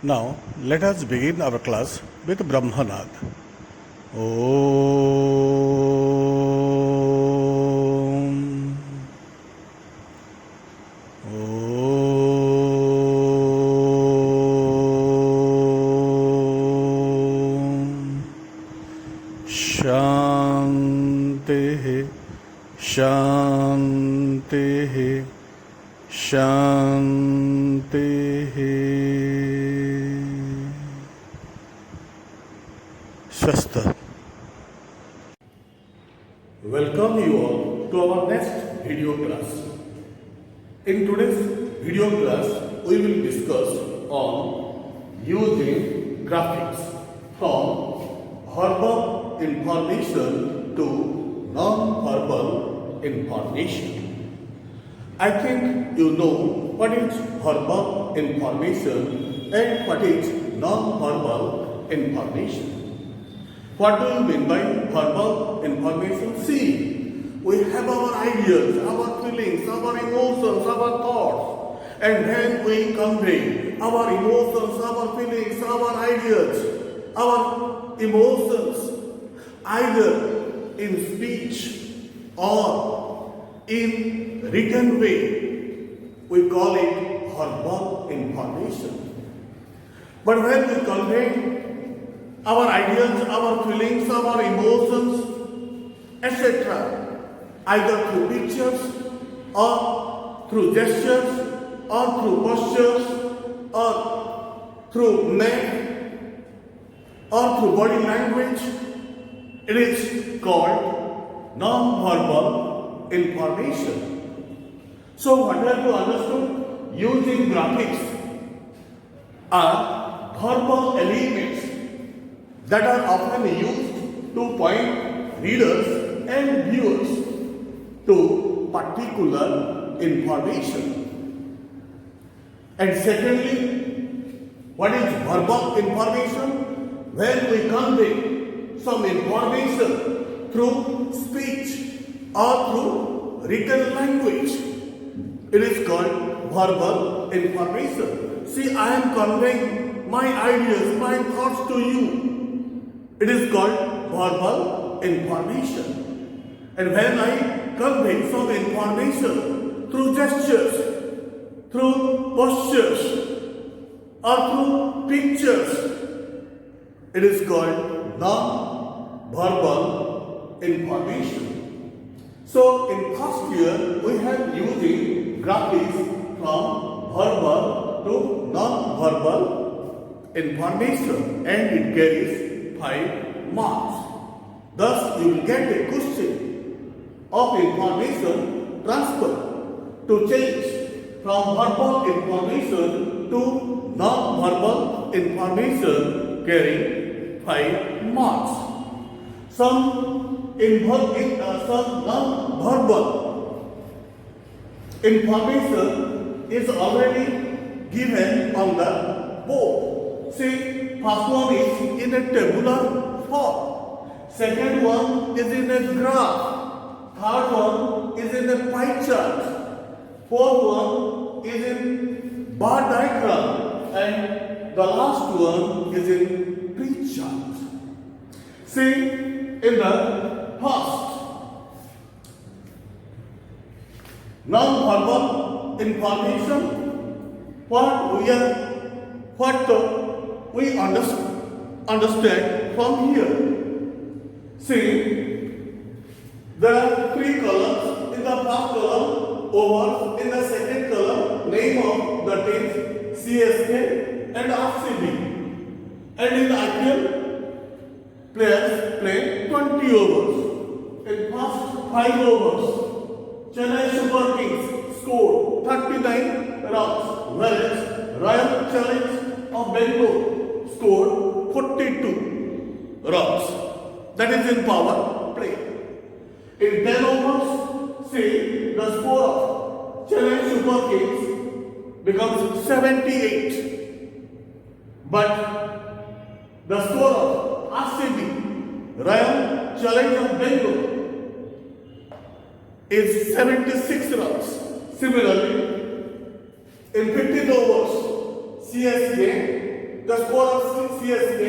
Now, let us begin our class with Brahmanad. Om. Om. Shanti. Shanti. Shanti. Swastha. Welcome you all to our next video class. In today's video class, we will discuss on using graphics from verbal information to non-verbal information. I think you know what is verbal information and what is non-verbal information. What do you mean by verbal information? See, we have our ideas, our feelings, our emotions, our thoughts, and then we convey our emotions, our feelings, our ideas, our emotions, either in speech or in written way. We call it verbal information. But when we convey our ideas, our feelings, our emotions, etc., either through pictures or through gestures or through postures or through neck or through body language, it is called non-verbal information. So what have you understood? Using graphics are verbal elements that are often used to point readers and viewers to particular information. And secondly, what is verbal information? When we convey some information through speech or through written language, it is called verbal information. See, I am conveying my ideas, my thoughts to you. It is called verbal information. And when I convey some information through gestures, through postures, or through pictures, it is called non-verbal information. So in first year, we have using graphics from verbal to non-verbal information, and it carries 5 marks. Thus, you will get a question of information transfer to change from verbal information to non-verbal information carrying 5 marks. Some non-verbal information is already given on the board. See, first one is in a tabular form. Second one is in a graph. Third one is in a pie chart. Fourth one is in bar diagram. And the last one is in tree chart. See, in the first non-verbal information, what we understand from here. See, there are 3 columns. In the first column, overs. In the second column, name of the teams, CSK and RCB. And in the IPL, players play 20 overs. In first 5 overs, Chennai Super Kings scored 39 runs, whereas Royal Challenge of Bangalore scored 42 runs. That is in power play. In 10 overs, see, the score of Chennai Super Kings becomes 78. But the score of RCB, Royal Challenge of Bangalore, is 76 runs. Similarly, in 15 overs, CSK the score of CSK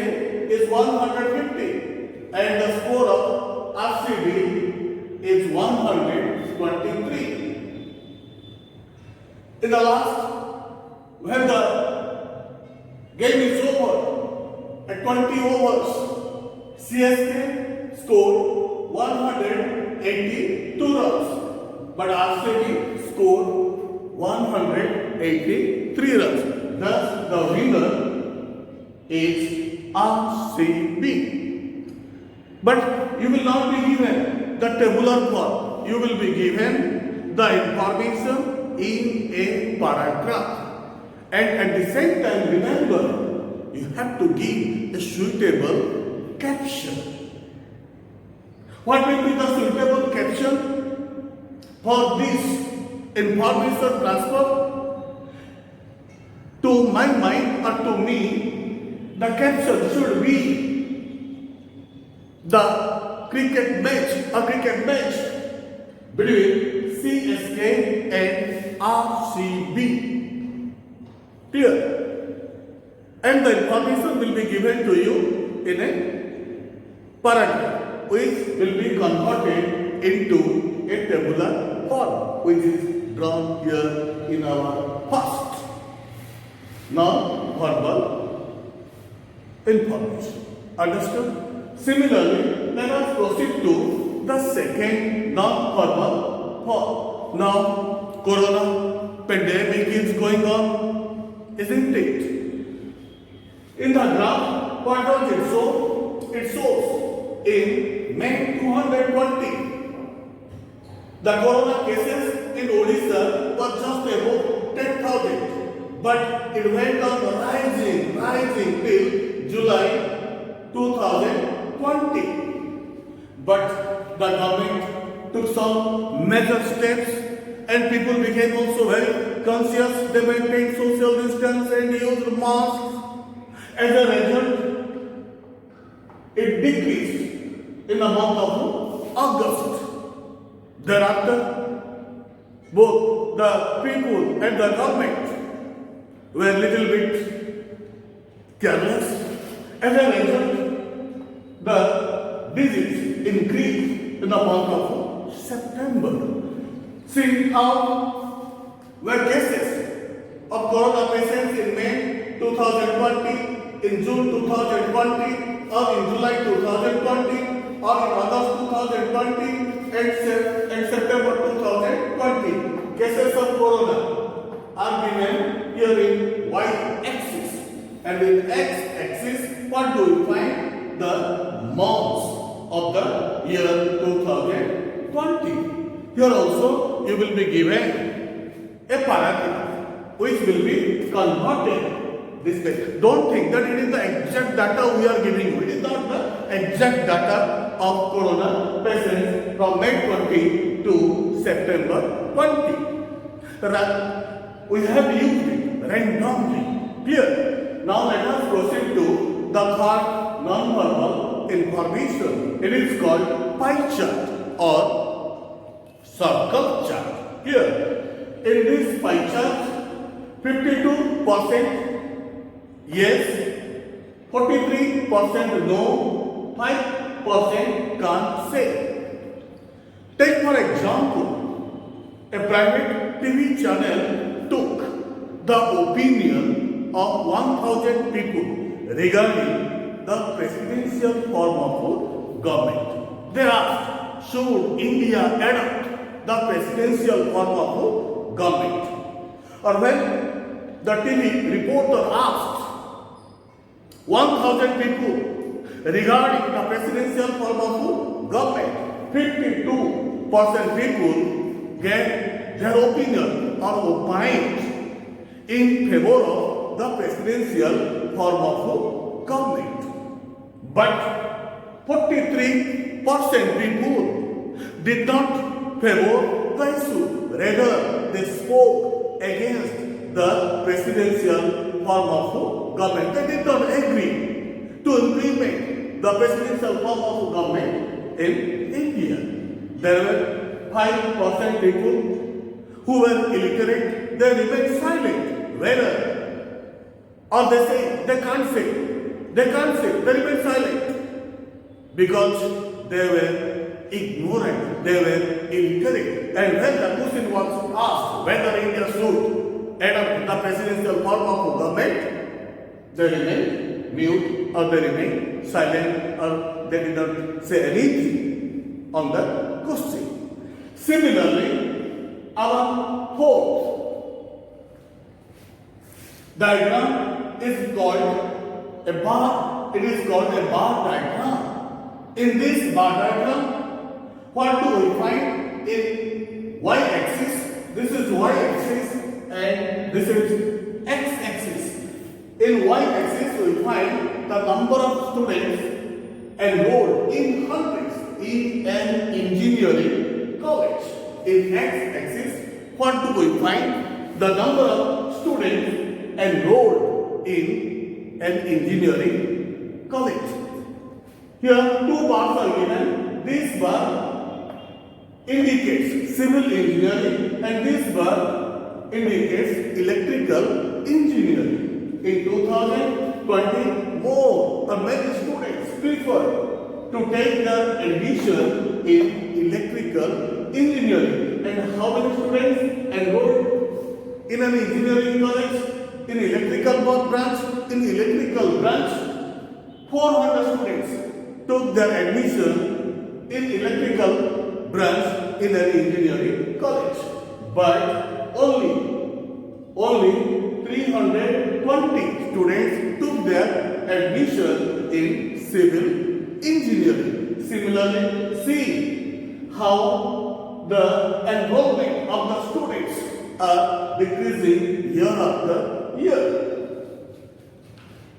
is 150 and the score of RCB is 123. In the last, when the game is over, at 20 overs, CSK scored 182 runs, but RCB scored 183 runs. Thus, the winner is RCB. But you will not be given the tabular form. You will be given the information in a paragraph. And at the same time, remember, you have to give a suitable caption. What will be the suitable caption for this information transfer? To my mind or to me, the caption should be the cricket match between CSK and RCB. Clear? And the information will be given to you in a paragraph, which will be converted into a tabular form, which is drawn here in our first non-verbal information. Understood? Similarly, let us proceed to the second non-verbal form. Now, corona pandemic is going on, isn't it? In the graph, what does it show? It shows in May 2020, the corona cases in Odisha were just about 10,000. But it went on rising till July 2020. But the government took some major steps and people became also very conscious. They maintained social distance and used masks. As a result, it decreased in the month of August. Thereafter, both the people and the government were a little bit careless. As a result, the disease increased in the month of September. See how were cases of corona patients in May 2020, in June 2020, or in July 2020, or in August 2020, and September 2020. Cases of corona are given here in y-axis, and in x-axis, what do you find? The months of the year 2020. Here also you will be given a paragraph which will be converted this way. Don't think that it is the exact data we are giving you. It is not the exact data of corona patients from May 20 to September 20. We have used it randomly. Clear? Now let us proceed to the third non-verbal information. It is called pie chart or circle chart. Here, in this pie chart, 52% yes, 43% no, 5% can't say. Take for example, a private TV channel took the opinion of 1,000 people regarding the presidential form of government. They asked, should India adopt the presidential form of government? Or when the TV reporter asked 1,000 people regarding the presidential form of government, 52% people gave their opinion or opined in favor of the presidential form of government. But 43% people did not favor the issue. Rather, they spoke against the presidential form of government. They did not agree to implement the presidential form of government in India. There were 5% people who were illiterate. They remained silent. Whether Or they say, they can't say. They can't say. They remain silent. Because they were ignorant. They were illiterate. And when the question was asked whether India should adopt the presidential form of government, they remain mute or they remain silent or they did not say anything on the question. Similarly, our fourth diagram is called a bar. It is called a bar diagram. In this bar diagram, what do we find? In y-axis, this is y-axis and this is x-axis. In y-axis, we find the number of students enrolled in hundreds in an engineering college. In x-axis, what do we find? The number of students enrolled in an engineering college. Here, two bars are given. This bar indicates civil engineering and this bar indicates electrical engineering. In 2020, more or many students prefer to take their admission in electrical engineering. And how many students enrolled in an engineering college? In electrical branch? In electrical branch, 400 students took their admission in electrical branch in an engineering college. But only 320 students took their admission in civil engineering. Similarly, see how the enrollment of the students are decreasing year after year.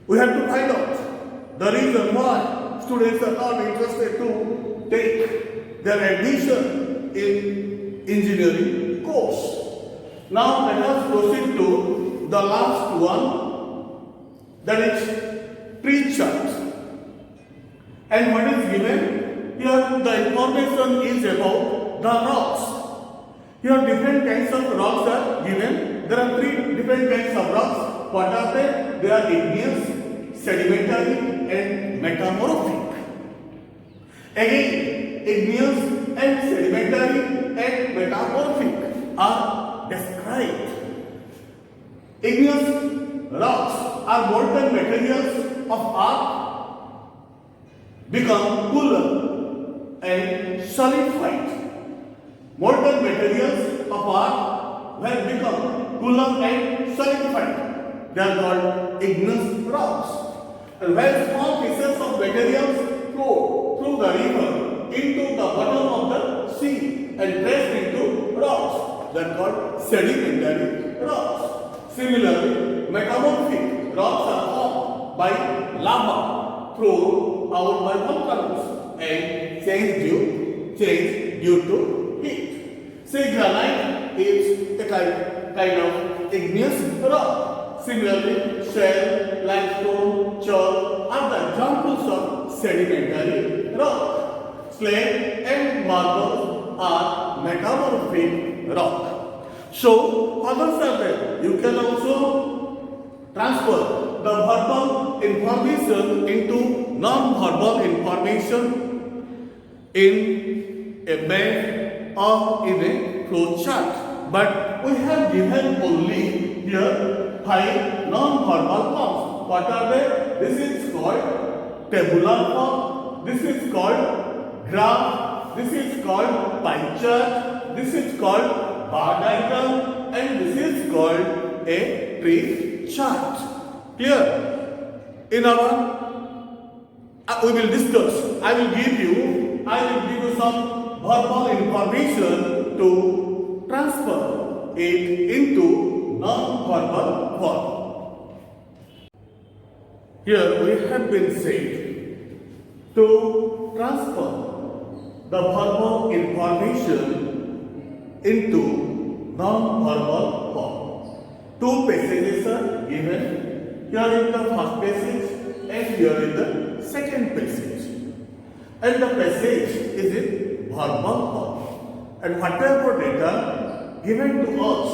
We have to find out the reason why students are not interested to take their admission in engineering course. Now let us proceed to the last one, that is tree chart. And what is given? Here the information is about the rocks. Here different kinds of rocks are given. There are three different kinds of rocks. What are they? They are igneous, sedimentary and metamorphic. Again, igneous and sedimentary and metamorphic are described. Igneous rocks are molten materials of earth become cooler and solidified. Molten materials of earth have become cooler and solidified. They are called igneous rocks. And when small pieces of materials flow through the river into the bottom of the sea and pressed into rocks, they are called sedimentary rocks. Similarly, metamorphic rocks are formed by lava thrown out by volcanoes and change due to heat. Say granite is a kind of igneous rock. Similarly, shale, limestone, chalk are the examples of sedimentary rock. Slate and marble are metamorphic rock. So, others are there. You can also transfer the verbal information into non-verbal information in a band or in a flow chart. But we have given only here 5 non-verbal forms. What are they? This is called tabular form. This is called graph. This is called pie chart. This is called bar diagram. And this is called a tree chart. Clear? In our, we will discuss. I will give you some verbal information to transfer it into non-verbal form. Here we have been said to transfer the verbal information into non-verbal form. 2 passages are given, here in the first passage and here in the second passage. And the passage is in verbal form. And whatever data given to us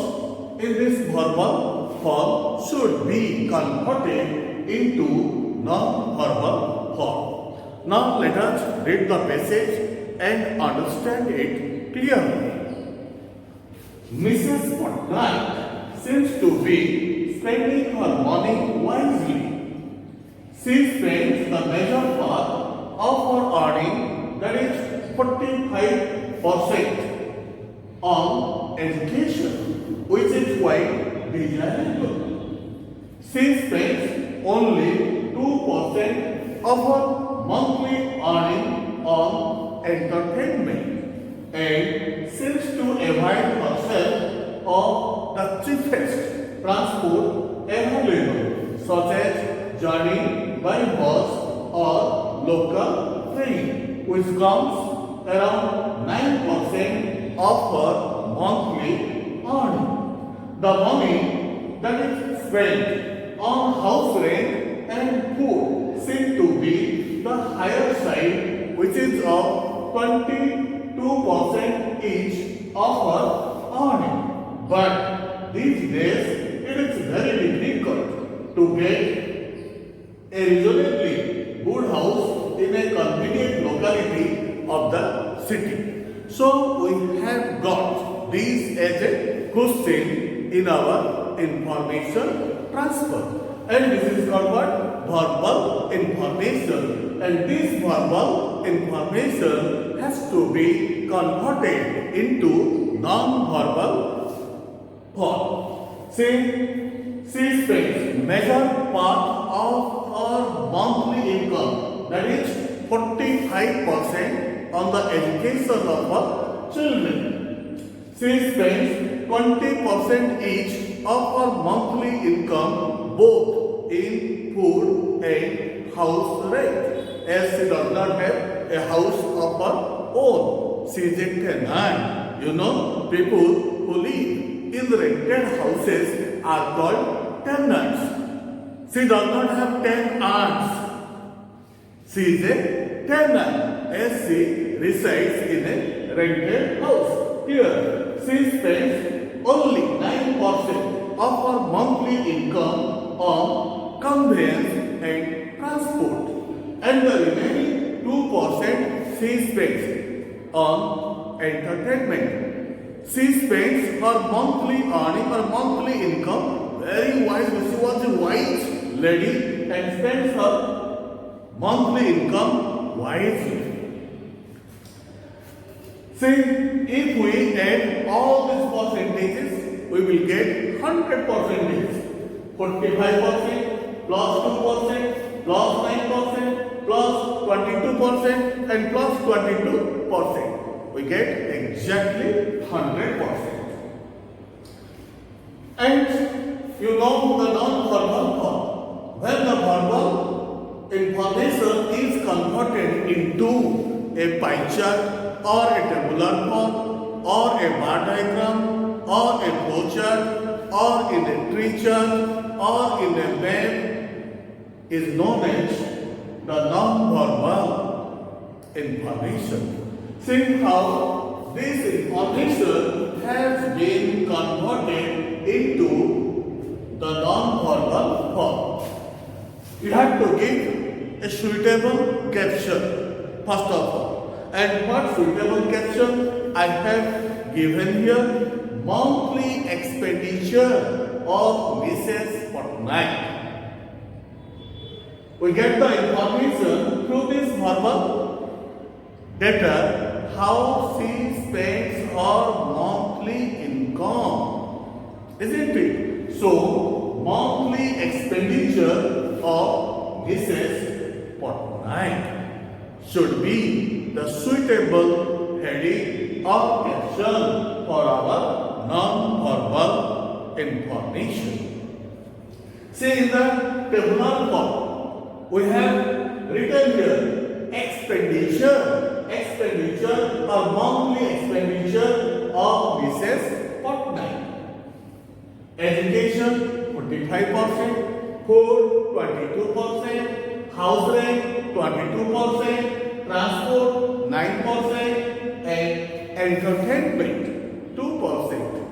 in this verbal form should be converted into non-verbal form. Now let us read the passage and understand it clearly. Mrs. Patnaik seems to be spending her money wisely. She spends the major part of her earning, that is 45%, on education, which is quite desirable. She spends only 2% of her monthly earning on entertainment and seems to avail herself of the cheapest transport available, such as journey by bus or local train, which comes around 9% of her monthly earning. The money that is spent on house rent and food seem to be the higher side, which is of 22% each of her earning. But these days it is very difficult to get a reasonably good house in a convenient locality of the city. So we have got this as a question in our information transfer. And this is called what? Verbal information. And this verbal information has to be converted into non-verbal form. Say, she spends major part of her monthly income, that is 45%, on the education of her children. She spends 20% each of her monthly income both in food and house rent, as she does not have a house of her own. She is a tenant. You know, people who live in rented houses are called tenants. She does not have 10 aunts. She is a tenant, as she resides in a rented house. Here, she spends only 9% of her monthly income on conveyance and transport, and the remaining 2% she spends on entertainment. She spends her monthly earning, her monthly income very wisely. She was a wise lady and spends her monthly income wisely. See, if we add all these percentages, we will get 100%. 45% plus 2% plus 9% plus 22% and plus 22%. We get exactly 100%. And you know the non-verbal form. When the verbal information is converted into a pie chart or a tabular form or a bar diagram or a flow chart or in a tree chart or in a map is known as the non-verbal information. See how this information has been converted into the non-verbal form. You have to give a suitable caption first of all. And what suitable caption I have given here? Monthly expenditure of Mrs. Patnaik. We get the information through this verbal data how she spends her monthly income, isn't it? So, monthly expenditure of Mrs. Patnaik should be the suitable heading or caption for our non-verbal information. See, in the tabular form, we have written here expenditure or monthly expenditure of Mrs. Patnaik. Education 45%, food 22%, house rent 22%, transport 9%, and entertainment 2%.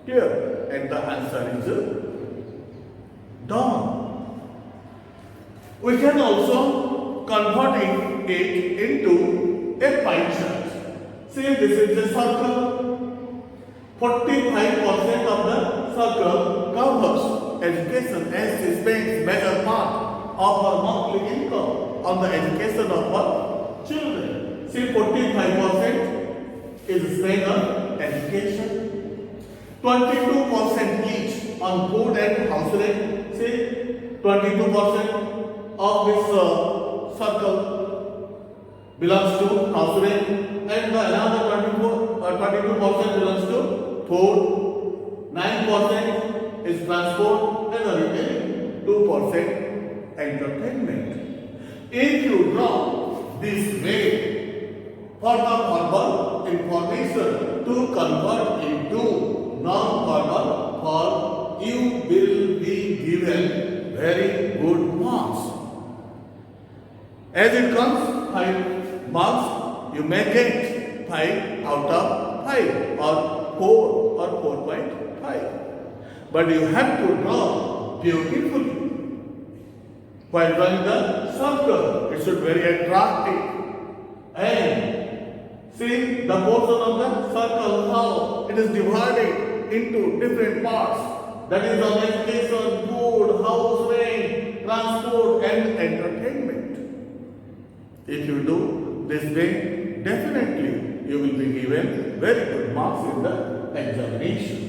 Here, and the answer is dawn. We can also convert it into a pie chart. See, this is a circle. 45% of the circle covers education as she spends major part of her monthly income on the education of her children. See, 45% is spent on education, 22% each on food and house rent. See, 22% of this circle belongs to house rent, and the another 22% belongs to food, 9% is transport, and the remaining 2% entertainment. If you draw this way for the verbal information to convert into non-verbal form, you will be given very good marks. As it comes 5 marks, you may get 5 out of 5 or 4 or 4.5. But you have to draw beautifully. While drawing the circle, it should be very attractive. And see the portion of the circle, how it is divided into different parts. That is on education, food, house rent, transport and entertainment. If you do this way, definitely you will be given very good marks in the examination.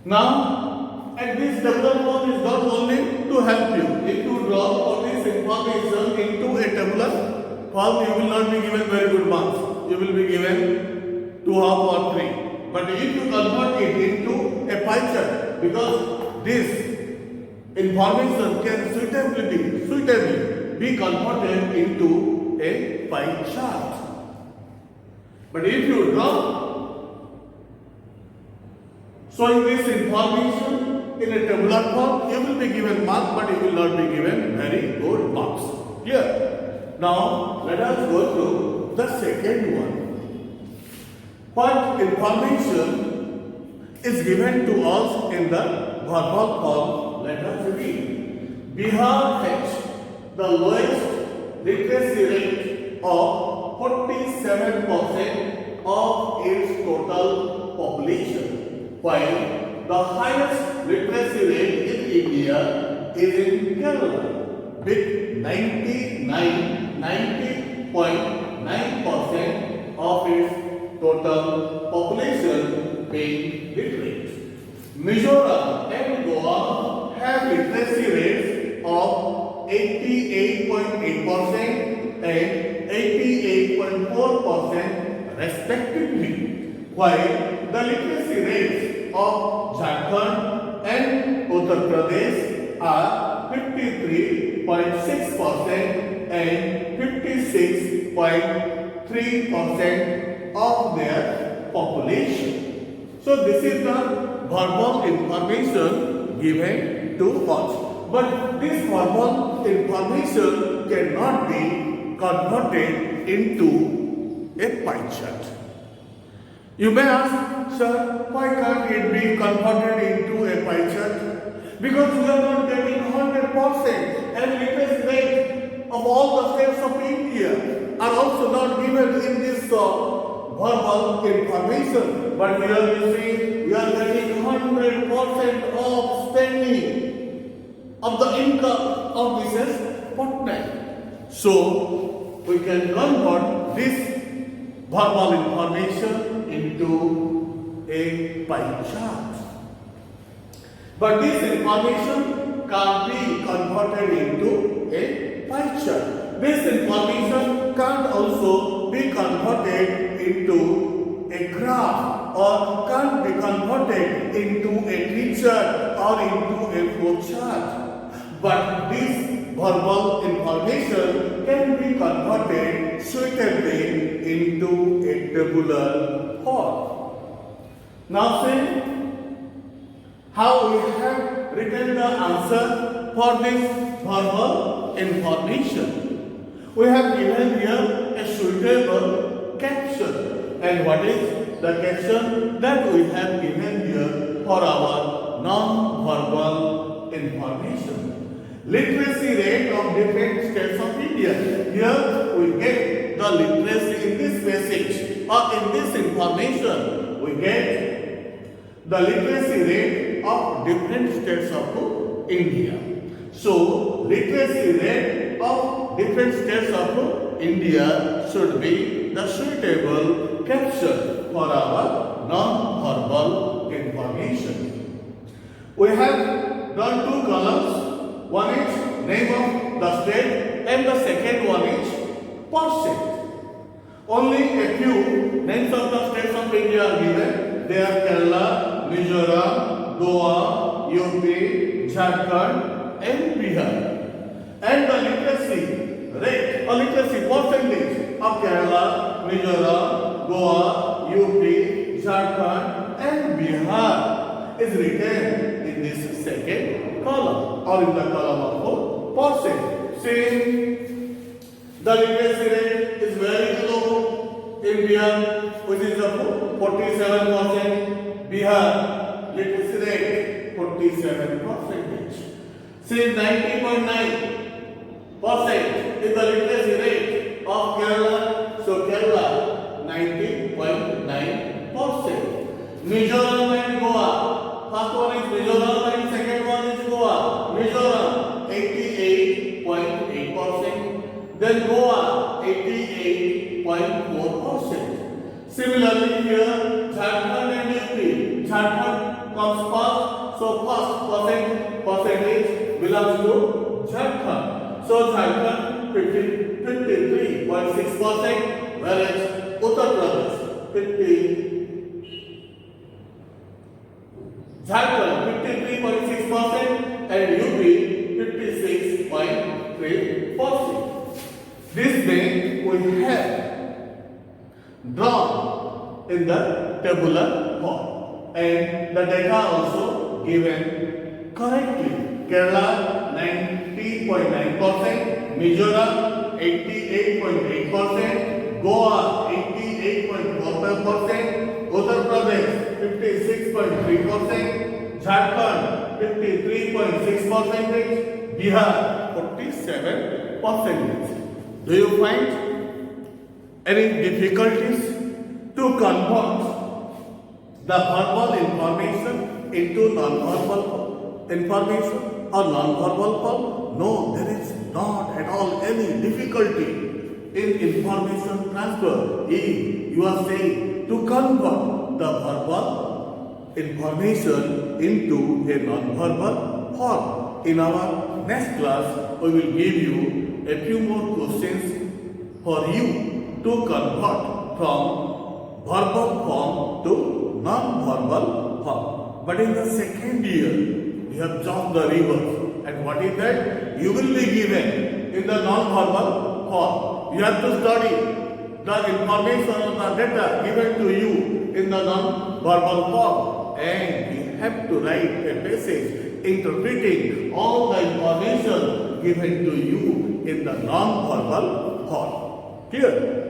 Now, at this tabular form is not only to help you. If you draw all this information into a tabular form, you will not be given very good marks. You will be given 2 or 3. But if you convert it into a pie chart, because this information can suitably be converted into a pie chart. But if you draw showing this information in a tabular form, you will be given marks, but you will not be given very good marks. Clear? Now, let us go to the second one. What information is given to us in the verbal form? Let us read. Bihar has the lowest literacy rate of 47% of its total population, while the highest literacy rate in India is in Kerala with 90.9% of its total population being literate. Mizoram and Goa have literacy rates of 88.8% and 88.4% respectively, while the literacy rates of Jharkhand and Uttar Pradesh are 53.6% and 56.3% of their population. So this is the verbal information given to us. But this verbal information cannot be converted into a pie chart. You may ask, sir, why can't it be converted into a pie chart? Because we are not getting 100% and literacy rate of all the states of India are also not given in this verbal information. But here you see, we are getting 100% of spending of the income of Mrs. Patnaik. So, we can convert this verbal information into a pie chart. But this information can't be converted into a pie chart. This information can't also be converted into a graph or can't be converted into a tree chart or into a flow chart. But this verbal information can be converted suitably into a tabular form. Now see how we have written the answer for this verbal information. We have given here a suitable caption. And what is the caption that we have given here for our non-verbal information. Literacy rate of different states of India. Here we get the literacy in this message or in this information. We get the literacy rate of different states of India. So, literacy rate of different states of India should be the suitable caption for our non-verbal information. We have done two columns. One is name of the state and the second one is percent. Only a few names of the states of India are given. They are Kerala, Mizoram, Goa, UP, Jharkhand and Bihar. And the literacy rate or literacy percentage of Kerala, Mizoram, Goa, UP, Jharkhand and Bihar is written in this second column or in the column of percent. See, the literacy rate is very low in Bihar, which is 47%. Bihar literacy rate 47%. See, 90.9% is the literacy rate of Kerala. So Kerala 90.9%. Mizoram and Goa. First one is Mizoram and second one is Goa. Mizoram 88.8%. Then Goa 88.4%. Similarly here Jharkhand and UP. Jharkhand comes first. So first percentage belongs to Jharkhand. So Jharkhand 53.6%, whereas Uttar Pradesh Jharkhand 53.6% and UP 56.3%. This way we have drawn in the tabular form and the data also given correctly. Kerala 90.9%, Mizoram 88.8%, Goa 88.4%, Uttar Pradesh 56.3%, Jharkhand 53.6%, Bihar 47%. Do you find any difficulties to convert the verbal information into non-verbal information or non-verbal form? No, there is not at all any difficulty in information transfer. If you are saying to convert the verbal information into a non-verbal form. In our next class, we will give you a few more questions for you to convert from verbal form to non-verbal form. But in the second year, we have just the reverse. And what is that? You will be given in the non-verbal form. You have to study the information or the data given to you in the non-verbal form. And you have to write a passage interpreting all the information given to you in the non-verbal form. Clear?